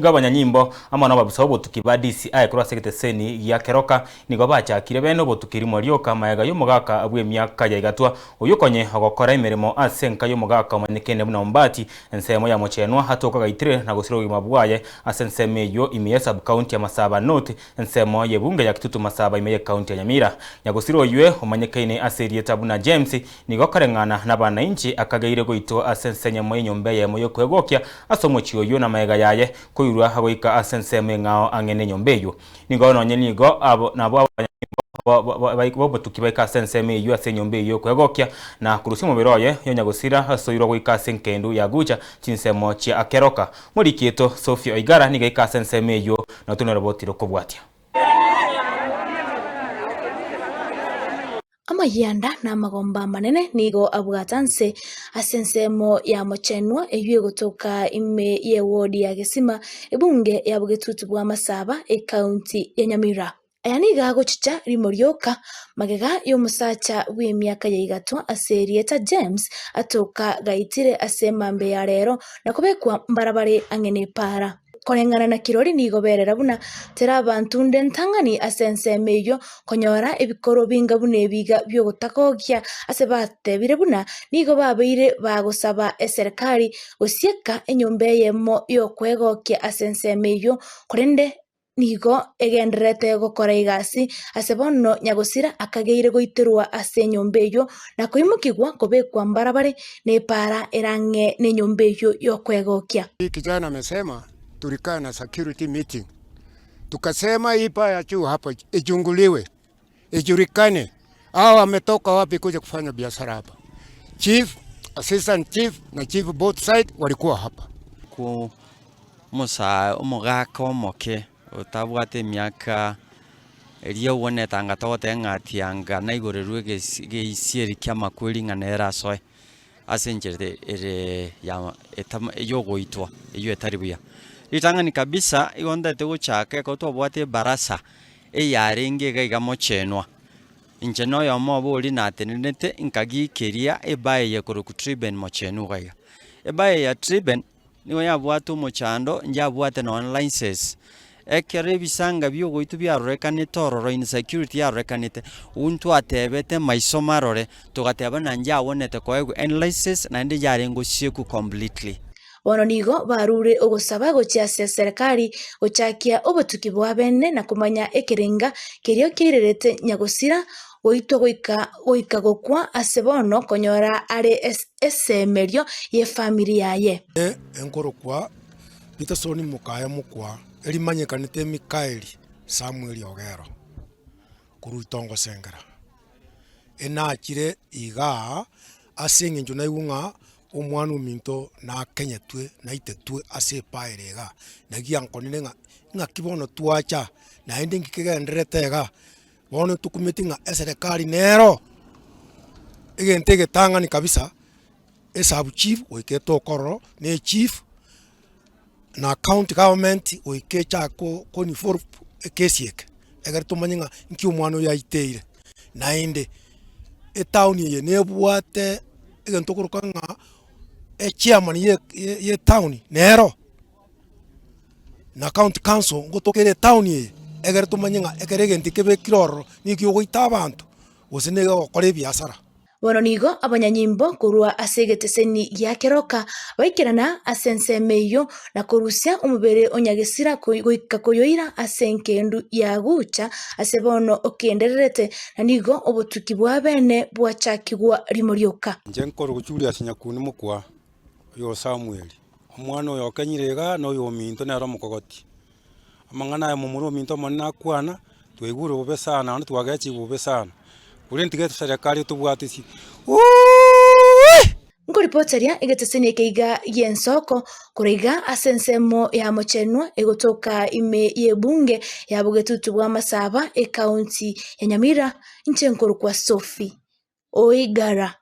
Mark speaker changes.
Speaker 1: Gabanya nyimbo ama n'ababusa botuki ba DCI kuri sekiteseni ya Keroka nigo bachakire beno botukiri morioka maega y'umugaka abwe myaka ya igatwa uyukonye agokora imirimo asenka y'umugaka omanekene buna mbati ensemo ya mochenwa hatoka gaitire na gusiro gimabwaye asenseme yo imiye sub county ya Masaba North ensemo ye bunge ya Kitutu Masaba imiye county ya Nyamira nyagusiro ywe omanyekene aserie tabuna James nigo karengana n'abana inchi akagaire goito asensenye mo nyombe ye moyo kwegokya asomochiyo yo na maega yaye Urua hagoika asenseme ngao angene nyombeyo nigo nonye nigo abo nabo botuki baika asenseme yo asenyombeyo kwegokya na kurusimo biroye yo nyagusira asoiro goika asenkendu yaguja chinsemo chia Keroka muri kieto Sophie Oigara niga ika asenseme yo na tunerobotiro kobwatia
Speaker 2: Amayanda na magomba manene nigo abwatanse asensemo ya mochenwa eyue gotoka ime ye wodi ya Gesima ebunge ya Bugetutu bwa Masaba county ya Nyamira ayaniga gochicha rimorioka magega y'omusacha w'emyaka ya igatwa aserieta James atoka gaitire asemambe ya rero nakobekwa mbarabare angene para Korengana na kirori nigoberera buna tera abantu ndentangani asensemeyo konyora ebikoro binga bune biga byo gutakogya asebate bire buna nigo babeire bagusaba eserikali gosieka enyombe yemo yo kwegokya asensemeyo korende nigo egenderete gukora igasi asebono nyagusira akageire goiterwa asenyombeyo na koimukigwa kobekwa mbarabare ne para erange ne nyombeyo yo kwegokya.
Speaker 3: Kijana amesema tulikaa na security meeting. Tukasema ipa ya juu hapa ijunguliwe. Ijulikane. Hao wametoka wapi kuja kufanya biashara hapa. Chief, assistant chief na chief both side walikuwa hapa.
Speaker 4: Ku musa umugaka omoke utabwate myaka eliyo wone tangatote ngatianga na igorerwe geisieri kyama kweli nganera soe. Asenjere ere ya etama yogoitwa iyo etaribuya. Litangani kabisa igonda teguchake ko tobwate barasa eyarenge gaiga mochenwa incheno ya mobuli na tenete inkagi keria ebaye ya kurukutriben mochenu gaiga ebaye ya triben niwe yabwatu mochando njabwate no online says ekere bisanga byo goitu bya rekane tororo in security ya rekanite untu atebete maisomarore tugateba nanja wonete koego analysis na ndi yarengo sheku completely
Speaker 2: Bono nigo barure ogosaba gochiasia serikali gochakia obotuki bwa bene na kumanya ekerenga kerio kirerete nyagusira goito goika gokwa asebono konyora are esemerio ye familia ye
Speaker 3: enkorokwa bitasoni mukaya mukwa elimanyekanite Mikaeli Samuel Ogero kurutongo sengera enachire iga asengenjo na igunga omwana ominto na kenyetwe na itetwe ase paerega na giankonine nga kibono tuacha na ende ngikegenderetega bono tukumitinga eserikali nero egentege tangani kabisa esabu chief oiketo koro ne chief na county government oikecha ko ni for kesiek egerto manyinga nki omwana ya iteire na ende town ye nebwate egento korokanga chairman ye town nero na county council ngotokere town ye egerto manyinga egerege kebe kiroro nikyo goita abantu osenega okore biashara.
Speaker 2: Bono nigo abanyanyimbo kurua asegeteseni ya Keroka baikirana asensemeyo na kurusia umubere onyagesira goika koyoira asenkendu ya gucha asebono okendererete na nigo obotuki bwa bene bwachakigwa rimorioka
Speaker 5: njenkoro guchulia sinyakuni mukwa yo Samuel omwana oyo kenyirega no yo minto nero mukogoti amangana ya mumuro minto monna kwana tweguru bobe sana anu twagachi bobe sana ulentige serikali tubwatisi
Speaker 2: Ngoripoteria igeteseni keiga yensoko kuriga asensemo ya mochenwa egotoka ime ye bunge ya Bugetutu bwa Masaba county ya Nyamira nchenkuru kwa Sophie Oigara.